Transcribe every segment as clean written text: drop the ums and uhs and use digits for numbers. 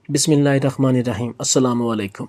بسم اللہ الرحمن الرحیم۔ السلام علیکم۔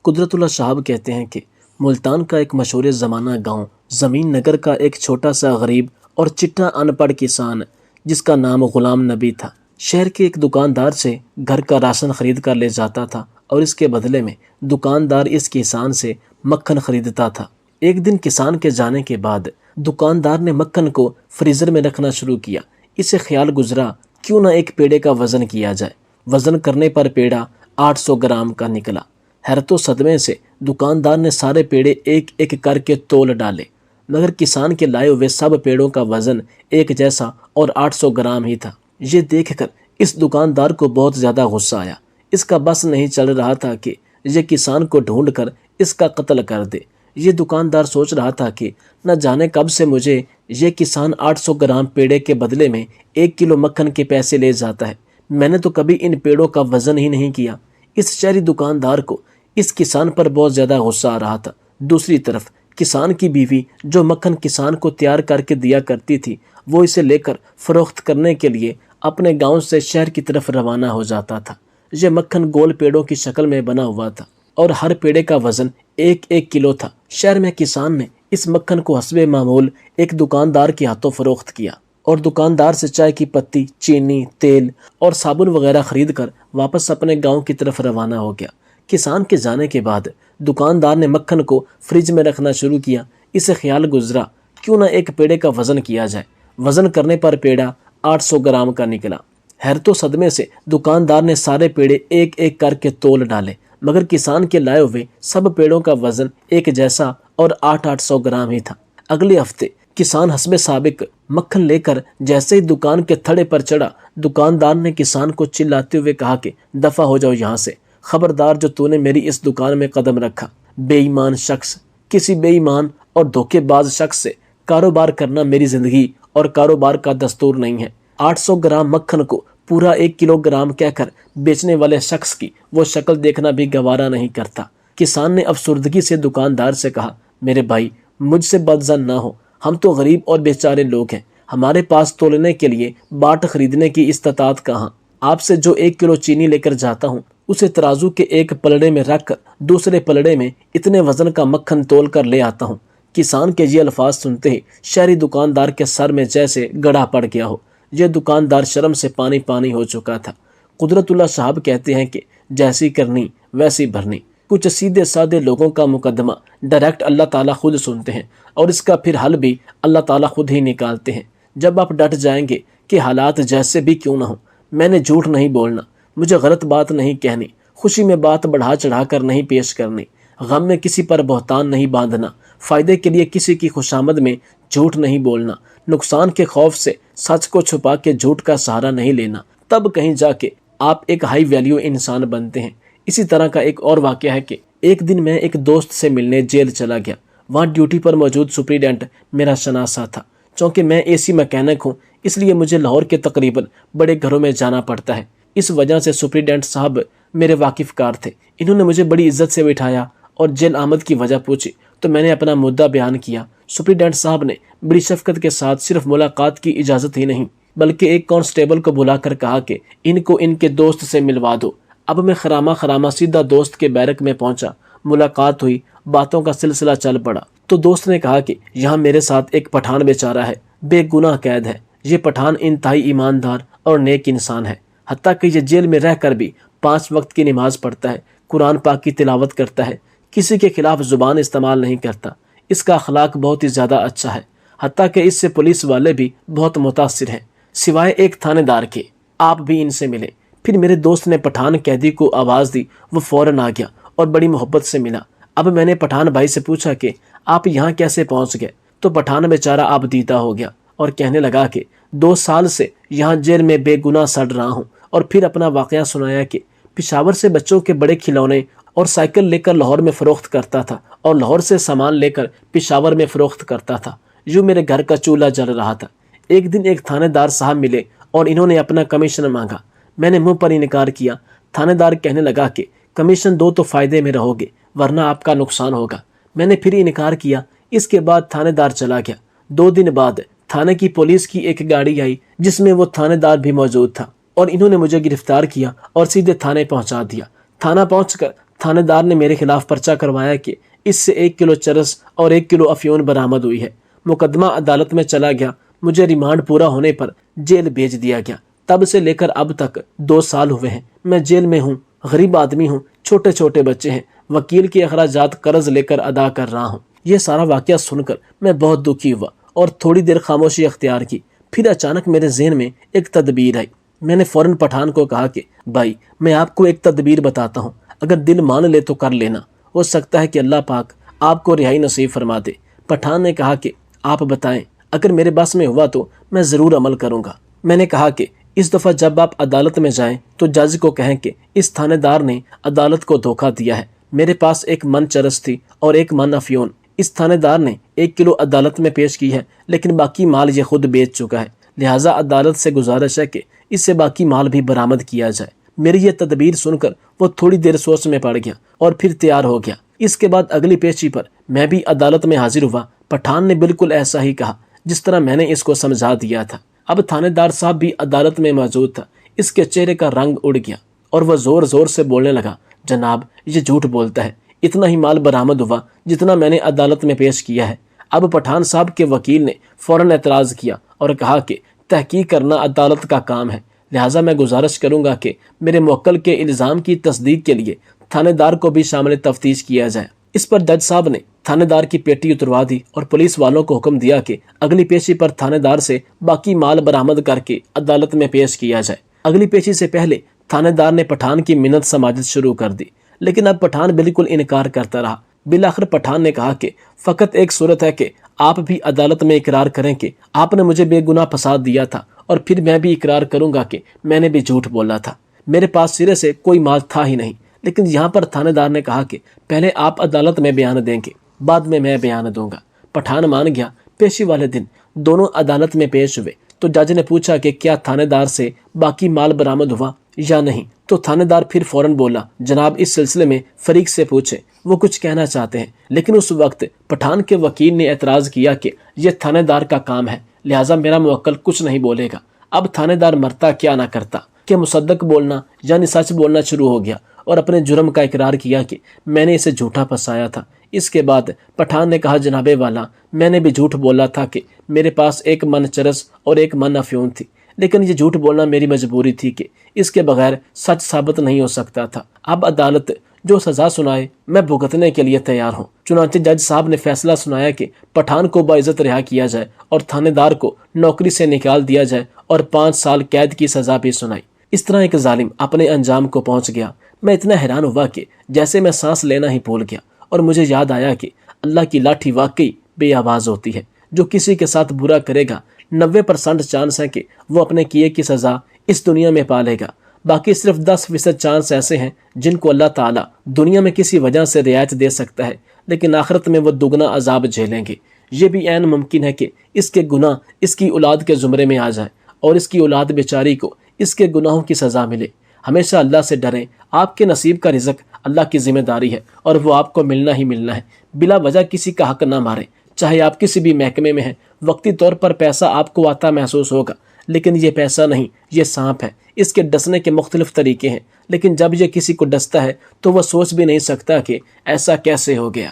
قدرت اللہ صاحب کہتے ہیں کہ ملتان کا ایک مشہور زمانہ گاؤں زمین نگر کا ایک چھوٹا سا غریب اور چٹا ان پڑھ کسان جس کا نام غلام نبی تھا، شہر کے ایک دکاندار سے گھر کا راشن خرید کر لے جاتا تھا اور اس کے بدلے میں دکاندار اس کسان سے مکھن خریدتا تھا۔ ایک دن کسان کے جانے کے بعد دکاندار نے مکھن کو فریزر میں رکھنا شروع کیا۔ اسے خیال گزرا کیوں نہ ایک پیڑے کا وزن کیا جائے۔ وزن کرنے پر پیڑا 800 گرام کا نکلا۔ حیرت و صدمے سے دکاندار نے سارے پیڑے ایک ایک کر کے تول ڈالے، مگر کسان کے لائے ہوئے سب پیڑوں کا وزن ایک جیسا اور 800 گرام ہی تھا۔ یہ دیکھ کر اس دکاندار کو بہت زیادہ غصہ آیا۔ اس کا بس نہیں چل رہا تھا کہ یہ کسان کو ڈھونڈ کر اس کا قتل کر دے۔ یہ دکاندار سوچ رہا تھا کہ نہ جانے کب سے مجھے یہ کسان 800 گرام پیڑے کے بدلے میں 1 کلو مکھن کے پیسے لے جاتا ہے۔ میں نے تو کبھی ان پیڑوں کا وزن ہی نہیں کیا۔ اس شہری دکاندار کو اس کسان پر بہت زیادہ غصہ آ رہا تھا۔ دوسری طرف کسان کی بیوی جو مکھن کسان کو تیار کر کے دیا کرتی تھی، وہ اسے لے کر فروخت کرنے کے لیے اپنے گاؤں سے شہر کی طرف روانہ ہو جاتا تھا۔ یہ مکھن گول پیڑوں کی شکل میں بنا ہوا تھا اور ہر پیڑے کا وزن 1 کلو تھا۔ شہر میں کسان نے اس مکھن کو حسب معمول ایک دکاندار کے ہاتھوں فروخت کیا اور دکاندار سے چائے کی پتی، چینی، تیل اور صابن وغیرہ خرید کر واپس اپنے گاؤں کی طرف روانہ ہو گیا۔ کسان کے جانے کے بعد دکاندار نے مکھن کو فریج میں رکھنا شروع کیا۔ اسے خیال گزرا کیوں نہ ایک پیڑے کا وزن کیا جائے۔ وزن کرنے پر پیڑا 800 گرام کا نکلا۔ حیرت و صدمے سے دکاندار نے سارے پیڑے ایک ایک کر کے تول ڈالے، مگر کسان کے لائے ہوئے سب پیڑوں کا وزن ایک جیسا اور 800 گرام ہی تھا۔ اگلے ہفتے کسان حسب سابق مکھن لے کر جیسے ہی دکان کے تھڑے پر چڑھا، دکاندار نے کسان کو چلاتے ہوئے کہا کہ دفع ہو جاؤ یہاں سے، خبردار جو تو نے میری اس دکان میں قدم رکھا۔ بے ایمان شخص، کسی بے ایمان اور دھوکے باز شخص سے کاروبار کرنا میری زندگی اور کاروبار کا دستور نہیں ہے۔ 800 گرام مکھن کو پورا 1 کلو گرام کہہ کر بیچنے والے شخص کی وہ شکل دیکھنا بھی گوارا نہیں کرتا۔ کسان نے افسردگی سے دکاندار سے کہا، میرے بھائی مجھ سے بدظن نہ ہو، ہم تو غریب اور بیچارے لوگ ہیں، ہمارے پاس تولنے کے لیے باٹ خریدنے کی استطاعت کہاں۔ آپ سے جو 1 کلو چینی لے کر جاتا ہوں، اسے ترازو کے ایک پلڑے میں رکھ کر دوسرے پلڑے میں اتنے وزن کا مکھن تول کر لے آتا ہوں۔ کسان کے یہ الفاظ سنتے ہی شہری دکاندار کے سر میں جیسے گڑھا پڑ گیا ہو۔ یہ دکاندار شرم سے پانی پانی ہو چکا تھا۔ قدرت اللہ صاحب کہتے ہیں کہ جیسی کرنی ویسی بھرنی۔ کچھ سیدھے سادے لوگوں کا مقدمہ ڈائریکٹ اللہ تعالیٰ خود سنتے ہیں اور اس کا پھر حل بھی اللہ تعالیٰ خود ہی نکالتے ہیں۔ جب آپ ڈٹ جائیں گے کہ حالات جیسے بھی کیوں نہ ہوں، میں نے جھوٹ نہیں بولنا، مجھے غلط بات نہیں کہنی، خوشی میں بات بڑھا چڑھا کر نہیں پیش کرنی، غم میں کسی پر بہتان نہیں باندھنا، فائدے کے لیے کسی کی خوشامد میں جھوٹ نہیں بولنا، نقصان کے خوف سے سچ کو چھپا کے جھوٹ کا سہارا نہیں لینا، تب کہیں جا کے آپ ایک ہائی ویلیو انسان بنتے ہیں۔ اسی طرح کا ایک اور واقعہ ہے کہ ایک دن میں ایک دوست سے ملنے جیل چلا گیا۔ وہاں ڈیوٹی پر موجود سپریڈنٹ میرا شناسا تھا۔ چونکہ میں اے سی میکینک ہوں، اس لیے مجھے لاہور کے تقریباً بڑے گھروں میں جانا پڑتا ہے۔ اس وجہ سے سپریڈنٹ صاحب میرے واقف کار تھے۔ انہوں نے مجھے بڑی عزت سے بٹھایا اور جیل آمد کی وجہ پوچھی تو میں نے اپنا مدعا بیان کیا۔ سپریڈنٹ صاحب نے بڑی شفقت کے ساتھ صرف ملاقات کی اجازت ہی نہیں بلکہ ایک کانسٹیبل کو بلا کر کہا کہ ان کو ان کے دوست سے ملوا دو۔ اب میں خرامہ سیدھا دوست کے بیرک میں پہنچا۔ ملاقات ہوئی، باتوں کا سلسلہ چل پڑا تو دوست نے کہا کہ یہاں میرے ساتھ ایک پٹھان بیچارہ ہے، بے گناہ قید ہے۔ یہ پٹھان انتہائی ایماندار اور نیک انسان ہے، حتیٰ کہ یہ جیل میں رہ کر بھی 5 وقت کی نماز پڑھتا ہے، قرآن پاک کی تلاوت کرتا ہے، کسی کے خلاف زبان استعمال نہیں کرتا، اس کا اخلاق بہت ہی زیادہ اچھا ہے، حتیٰ کہ اس سے پولیس والے بھی بہت متاثر ہیں، سوائے ایک تھانے دار کے۔ آپ بھی ان سے ملیں۔ پھر میرے دوست نے پٹھان قیدی کو آواز دی، وہ فوراً آ گیا اور بڑی محبت سے ملا۔ اب میں نے پٹھان بھائی سے پوچھا کہ آپ یہاں کیسے پہنچ گئے، تو پٹھان بیچارہ اب دیدہ ہو گیا اور کہنے لگا کہ 2 سال سے یہاں جیل میں بے گناہ سڑ رہا ہوں، اور پھر اپنا واقعہ سنایا کہ پشاور سے بچوں کے بڑے کھلونے اور سائیکل لے کر لاہور میں فروخت کرتا تھا اور لاہور سے سامان لے کر پشاور میں فروخت کرتا تھا۔ یوں میرے گھر کا چولہا جل رہا تھا۔ ایک دن ایک تھانے دار صاحب ملے اور انہوں نے اپنا کمیشن مانگا۔ میں نے منہ پر انکار کیا۔ تھانے دار کہنے لگا کہ کمیشن دو تو فائدے میں رہو گے، ورنہ آپ کا نقصان ہوگا۔ میں نے پھر انکار کیا۔ اس کے بعد تھانے دار چلا گیا۔ 2 دن بعد تھانے کی پولیس کی ایک گاڑی آئی جس میں وہ تھانے دار بھی موجود تھا۔ اور انہوں نے مجھے گرفتار کیا اور سیدھے تھانے پہنچا دیا۔ تھانہ پہنچ کر تھانے دار نے میرے خلاف پرچہ کروایا کہ اس سے 1 کلو چرس اور 1 کلو افیون برآمد ہوئی ہے۔ مقدمہ عدالت میں چلا گیا، مجھے ریمانڈ پورا ہونے پر جیل بھیج دیا گیا۔ تب سے لے کر اب تک 2 سال ہوئے ہیں میں جیل میں ہوں، غریب آدمی ہوں، چھوٹے چھوٹے بچے ہیں، وکیل کے اخراجات قرض لے کر ادا کر رہا ہوں۔ یہ سارا واقعہ سن کر میں بہت دکھی ہوا اور تھوڑی دیر خاموشی اختیار کی۔ پھر اچانک میرے ذہن میں ایک تدبیر آئی۔ میں نے فوراً پٹھان کو کہا کہ بھائی میں آپ کو ایک تدبیر بتاتا ہوں، اگر دل مان لے تو کر لینا، ہو سکتا ہے کہ اللہ پاک آپ کو رہائی نصیب فرما دے۔ پٹھان نے کہا کہ آپ بتائیں، اگر میرے بس میں ہوا تو میں ضرور عمل کروں گا۔ میں نے کہا کہ اس دفعہ جب آپ عدالت میں جائیں تو جج کو کہیں کہ اس تھانے دار نے عدالت کو دھوکہ دیا ہے، میرے پاس 1 من چرس تھی اور 1 من افیون، اس تھانے دار نے 1 کلو عدالت میں پیش کی ہے لیکن باقی مال یہ خود بیچ چکا ہے، لہٰذا عدالت سے گزارش ہے کہ اس سے باقی مال بھی برآمد کیا جائے۔ میری یہ تدبیر سن کر وہ تھوڑی دیر سوچ میں پڑ گیا اور پھر تیار ہو گیا۔ اس کے بعد اگلی پیشی پر میں بھی عدالت میں حاضر ہوا۔ پٹھان نے بالکل ایسا ہی کہا جس طرح میں نے اس کو سمجھا دیا تھا۔ اب تھانے دار صاحب بھی عدالت میں موجود تھا۔ اس کے چہرے کا رنگ اڑ گیا اور وہ زور زور سے بولنے لگا، جناب یہ جھوٹ بولتا ہے، اتنا ہی مال برآمد ہوا جتنا میں نے عدالت میں پیش کیا ہے۔ اب پٹھان صاحب کے وکیل نے فوراً اعتراض کیا اور کہا کہ تحقیق کرنا عدالت کا کام ہے، لہٰذا میں گزارش کروں گا کہ میرے موکل کے الزام کی تصدیق کے لیے تھانے دار کو بھی شامل تفتیش کیا جائے۔ اس پر جج صاحب نے تھانے دار کی پیٹی اتروا دی اور پولیس والوں کو حکم دیا کہ اگلی پیشی پر تھانے دار سے باقی مال برآمد کر کے عدالت میں پیش کیا جائے۔ اگلی پیشی سے پہلے تھانے دار نے پٹھان کی منت سماجت شروع کر دی، لیکن اب پٹھان بالکل انکار کرتا رہا۔ بالآخر پٹھان نے کہا کہ فقط ایک صورت ہے کہ آپ بھی عدالت میں اقرار کریں کہ آپ نے مجھے بے گناہ پھنسا دیا تھا، اور پھر میں بھی اقرار کروں گا کہ میں نے بھی جھوٹ بولا تھا، میرے پاس سرے سے کوئی مال تھا ہی نہیں۔ لیکن یہاں پر تھانے دار نے کہا کہ پہلے آپ عدالت میں بیان دیں گے، بعد میں بیان دوں گا۔ پٹھان مان گیا۔ پیشی والے دن دونوں عدالت میں پیش ہوئے تو جج نے پوچھا کہ کیا تھانے دار سے باقی مال برآمد ہوا یا نہیں، تو تھانے دار پھر فوراً بولا، جناب اس سلسلے میں فریق سے پوچھیں، وہ کچھ کہنا چاہتے ہیں۔ لیکن اس وقت پٹھان کے وکیل نے اعتراض کیا کہ یہ تھانے دار کا کام ہے، لہٰذا میرا موکل کچھ نہیں بولے گا۔ اب تھانے دار مرتا کیا نہ کرتا کہ مصدق بولنا یعنی سچ بولنا شروع ہو گیا اور اپنے جرم کا اقرار کیا کہ میں نے اسے جھوٹا پھنسایا تھا۔ اس کے بعد پٹھان نے کہا، جناب والا میں نے بھی جھوٹ بولا تھا کہ میرے پاس 1 من چرس اور 1 من افیون تھی، لیکن یہ جھوٹ بولنا میری مجبوری تھی کہ اس کے بغیر سچ ثابت نہیں ہو سکتا تھا۔ اب عدالت جو سزا سنائے میں بھگتنے کے لیے تیار ہوں۔ چنانچہ جج صاحب نے فیصلہ سنایا کہ پٹھان کو باعزت رہا کیا جائے اور تھانے دار کو نوکری سے نکال دیا جائے اور 5 سال قید کی سزا بھی سنائی۔ اس طرح ایک ظالم اپنے انجام کو پہنچ گیا۔ میں اتنا حیران ہوا کہ جیسے میں سانس لینا ہی بھول گیا، اور مجھے یاد آیا کہ اللہ کی لاٹھی واقعی بے آواز ہوتی ہے۔ جو کسی کے ساتھ برا کرے گا 90% چانس ہے کہ وہ اپنے کیے کی سزا اس دنیا میں پا لے گا، باقی صرف 10% چانس ایسے ہیں جن کو اللہ تعالیٰ دنیا میں کسی وجہ سے رعایت دے سکتا ہے، لیکن آخرت میں وہ دگنا عذاب جھیلیں گے۔ یہ بھی عین ممکن ہے کہ اس کے گناہ اس کی اولاد کے زمرے میں آ جائے اور اس کی اولاد بیچاری کو اس کے گناہوں کی سزا ملے۔ ہمیشہ اللہ سے ڈریں، آپ کے نصیب کا رزق اللہ کی ذمہ داری ہے اور وہ آپ کو ملنا ہی ملنا ہے۔ بلا وجہ کسی کا حق نہ ماریں، چاہے آپ کسی بھی محکمے میں ہیں۔ وقتی طور پر پیسہ آپ کو آتا محسوس ہوگا، لیکن یہ پیسہ نہیں، یہ سانپ ہے۔ اس کے ڈسنے کے مختلف طریقے ہیں، لیکن جب یہ کسی کو ڈستا ہے تو وہ سوچ بھی نہیں سکتا کہ ایسا کیسے ہو گیا۔